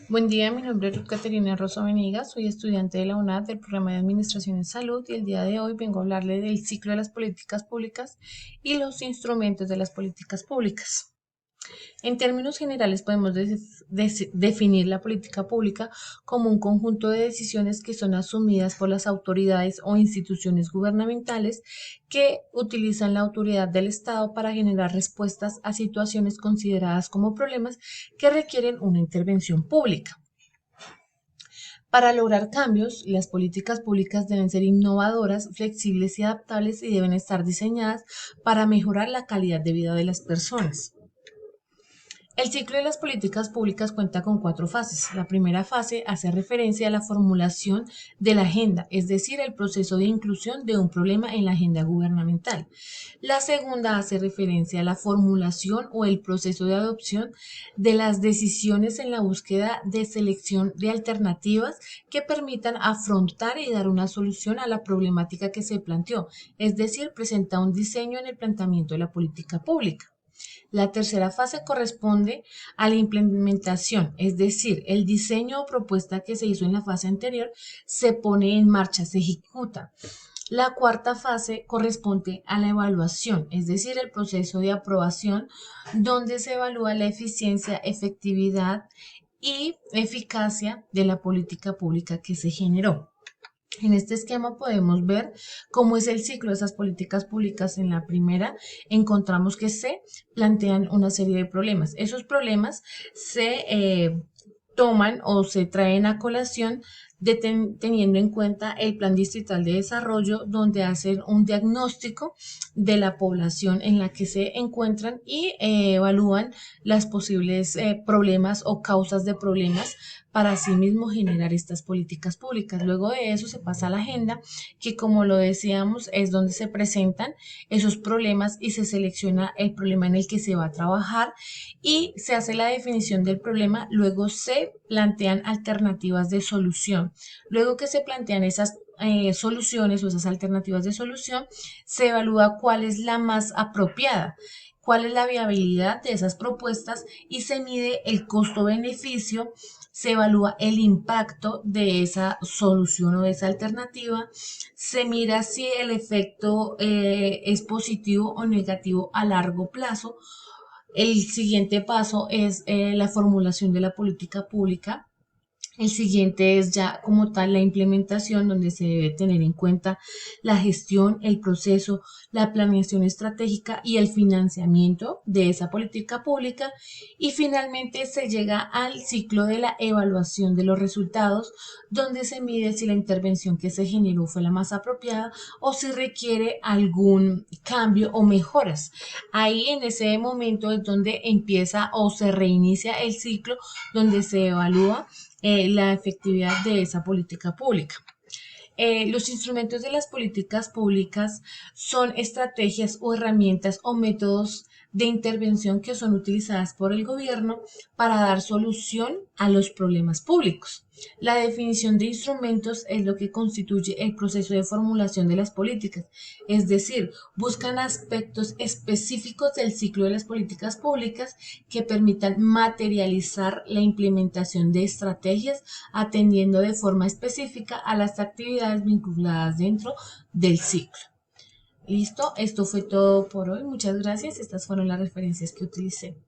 Buen día, mi nombre es Ruth Caterina Rosso Venigas, soy estudiante de la UNAD del programa de Administración en Salud y el día de hoy vengo a hablarle del ciclo de las políticas públicas y los instrumentos de las políticas públicas. En términos generales, podemos definir la política pública como un conjunto de decisiones que son asumidas por las autoridades o instituciones gubernamentales que utilizan la autoridad del Estado para generar respuestas a situaciones consideradas como problemas que requieren una intervención pública. Para lograr cambios, las políticas públicas deben ser innovadoras, flexibles y adaptables y deben estar diseñadas para mejorar la calidad de vida de las personas. El ciclo de las políticas públicas cuenta con cuatro fases. La primera fase hace referencia a la formulación de la agenda, es decir, el proceso de inclusión de un problema en la agenda gubernamental. La segunda hace referencia a la formulación o el proceso de adopción de las decisiones en la búsqueda de selección de alternativas que permitan afrontar y dar una solución a la problemática que se planteó, es decir, presenta un diseño en el planteamiento de la política pública. La tercera fase corresponde a la implementación, es decir, el diseño o propuesta que se hizo en la fase anterior se pone en marcha, se ejecuta. La cuarta fase corresponde a la evaluación, es decir, el proceso de aprobación, donde se evalúa la eficiencia, efectividad y eficacia de la política pública que se generó. En este esquema podemos ver cómo es el ciclo de esas políticas públicas. En la primera encontramos que se plantean una serie de problemas. Esos problemas se toman o se traen a colación teniendo en cuenta el Plan Distrital de Desarrollo, donde hacen un diagnóstico de la población en la que se encuentran y evalúan las posibles problemas o causas de problemas para asimismo generar estas políticas públicas. Luego de eso se pasa a la agenda, que como lo decíamos, es donde se presentan esos problemas y se selecciona el problema en el que se va a trabajar y se hace la definición del problema, luego se plantean alternativas de solución. Luego que se plantean esas soluciones o esas alternativas de solución, se evalúa cuál es la más apropiada, cuál es la viabilidad de esas propuestas y se mide el costo-beneficio, se evalúa el impacto de esa solución o de esa alternativa, se mira si el efecto es positivo o negativo a largo plazo. El siguiente paso es la formulación de la política pública. El siguiente es ya como tal la implementación, donde se debe tener en cuenta la gestión, el proceso, la planeación estratégica y el financiamiento de esa política pública. Y finalmente se llega al ciclo de la evaluación de los resultados, donde se mide si la intervención que se generó fue la más apropiada o si requiere algún cambio o mejoras. Ahí en ese momento es donde empieza o se reinicia el ciclo, donde se evalúa la efectividad de esa política pública. Los instrumentos de las políticas públicas son estrategias o herramientas o métodos de intervención que son utilizadas por el gobierno para dar solución a los problemas públicos. La definición de instrumentos es lo que constituye el proceso de formulación de las políticas, es decir, buscan aspectos específicos del ciclo de las políticas públicas que permitan materializar la implementación de estrategias atendiendo de forma específica a las actividades vinculadas dentro del ciclo. Listo, esto fue todo por hoy. Muchas gracias. Estas fueron las referencias que utilicé.